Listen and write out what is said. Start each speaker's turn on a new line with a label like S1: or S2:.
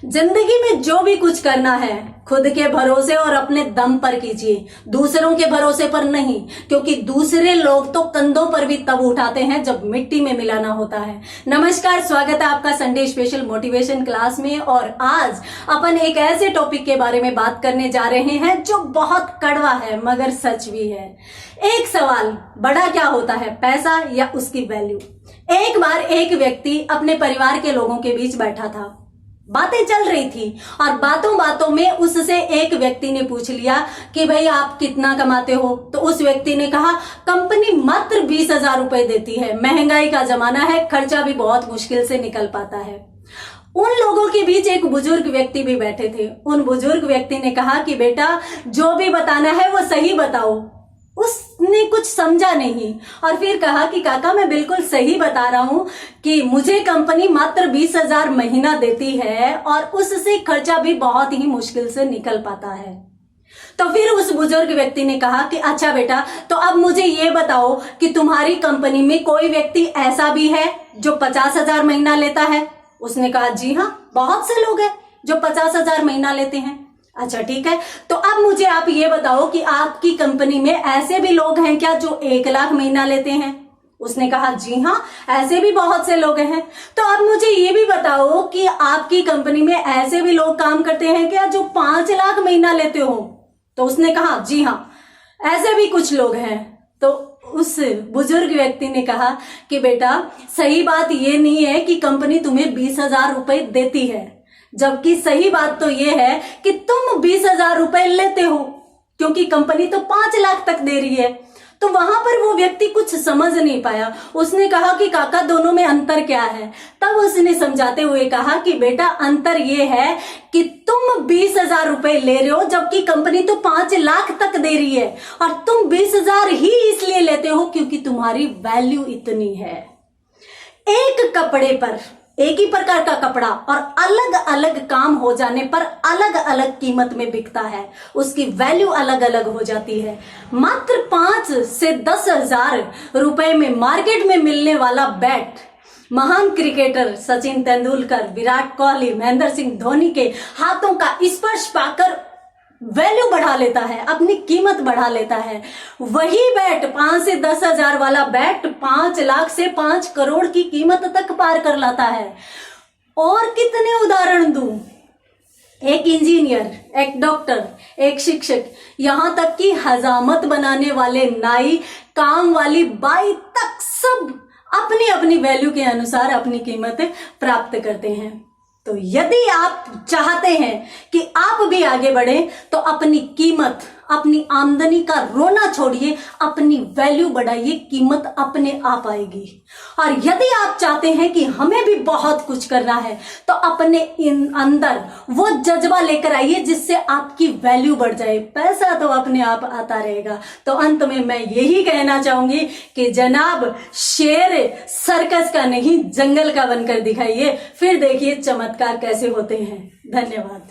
S1: जिंदगी में जो भी कुछ करना है खुद के भरोसे और अपने दम पर कीजिए, दूसरों के भरोसे पर नहीं, क्योंकि दूसरे लोग तो कंधों पर भी तब उठाते हैं जब मिट्टी में मिलाना होता है। नमस्कार, स्वागत है आपका संडे स्पेशल मोटिवेशन क्लास में। और आज अपन एक ऐसे टॉपिक के बारे में बात करने जा रहे हैं जो बहुत कड़वा है मगर सच भी है। एक सवाल, बड़ा क्या होता है, पैसा या उसकी वैल्यू? एक बार एक व्यक्ति अपने परिवार के लोगों के बीच बैठा था, बातें चल रही थी और बातों बातों में उससे एक व्यक्ति ने पूछ लिया कि भाई आप कितना कमाते हो? तो उस व्यक्ति ने कहा कंपनी मात्र 20,000 रुपए देती है, महंगाई का जमाना है, खर्चा भी बहुत मुश्किल से निकल पाता है। उन लोगों के बीच एक बुजुर्ग व्यक्ति भी बैठे थे। उन बुजुर्ग व्यक्ति ने कहा कि बेटा जो भी बताना है वो सही बताओ। उसने कुछ समझा नहीं और फिर कहा कि काका मैं बिल्कुल सही बता रहा हूं कि मुझे कंपनी मात्र 20,000 महीना देती है और उससे खर्चा भी बहुत ही मुश्किल से निकल पाता है। तो फिर उस बुजुर्ग व्यक्ति ने कहा कि अच्छा बेटा, तो अब मुझे ये बताओ कि तुम्हारी कंपनी में कोई व्यक्ति ऐसा भी है जो 50,000 महीना लेता है? उसने कहा जी हाँ, बहुत से लोग हैं जो 50,000 महीना लेते हैं। अच्छा ठीक है, तो अब मुझे आप ये बताओ कि आपकी कंपनी में ऐसे भी लोग हैं क्या जो 1 लाख महीना लेते हैं? उसने कहा जी हाँ, ऐसे भी बहुत से लोग हैं। तो अब मुझे ये भी बताओ कि आपकी कंपनी में ऐसे भी लोग काम करते हैं क्या जो 5 लाख महीना लेते हो? तो उसने कहा जी हाँ, ऐसे भी कुछ लोग हैं। तो उस बुजुर्ग व्यक्ति ने कहा कि बेटा सही बात ये नहीं है कि कंपनी तुम्हें 20,000 रुपए देती है, जबकि सही बात तो ये है कि तुम 20,000 रुपए लेते हो, क्योंकि कंपनी तो 5 लाख तक दे रही है। तो वहां पर वो व्यक्ति कुछ समझ नहीं पाया। उसने कहा कि काका दोनों में अंतर क्या है? तब उसने समझाते हुए कहा कि बेटा अंतर ये है कि तुम 20,000 रुपए ले रहे हो जबकि कंपनी तो 5 लाख तक दे रही है, और तुम 20,000 ही इसलिए लेते हो क्योंकि तुम्हारी वैल्यू इतनी है। एक कपड़े पर, एक ही प्रकार का कपड़ा और अलग अलग काम हो जाने पर अलग अलग कीमत में बिकता है, उसकी वैल्यू अलग अलग हो जाती है। मात्र 5 से 10,000 रुपए में मार्केट में मिलने वाला बैट महान क्रिकेटर सचिन तेंदुलकर, विराट कोहली, महेंद्र सिंह धोनी के हाथों का स्पर्श पाकर वैल्यू बढ़ा लेता है, अपनी कीमत बढ़ा लेता है। वही बैट 5 से 10,000 वाला बैट 5 लाख से 5 करोड़ की कीमत तक पार कर लाता है। और कितने उदाहरण दूं? एक इंजीनियर, एक डॉक्टर, एक शिक्षक, यहां तक कि हजामत बनाने वाले नाई, काम वाली बाई तक सब अपनी अपनी वैल्यू के अनुसार अपनी कीमत प्राप्त करते हैं। तो यदि आप चाहते हैं कि आप भी आगे बढ़े तो अपनी कीमत, अपनी आमदनी का रोना छोड़िए, अपनी वैल्यू बढ़ाइए, कीमत अपने आप आएगी। और यदि आप चाहते हैं कि हमें भी बहुत कुछ करना है तो अपने अंदर वो जज्बा लेकर आइए जिससे आपकी वैल्यू बढ़ जाए। पैसा तो अपने आप आता रहेगा। तो अंत में मैं यही कहना चाहूंगी कि जनाब शेर सर्कस का नहीं जंगल का बनकर दिखाइए, फिर देखिए चमत्कार कैसे होते हैं। धन्यवाद।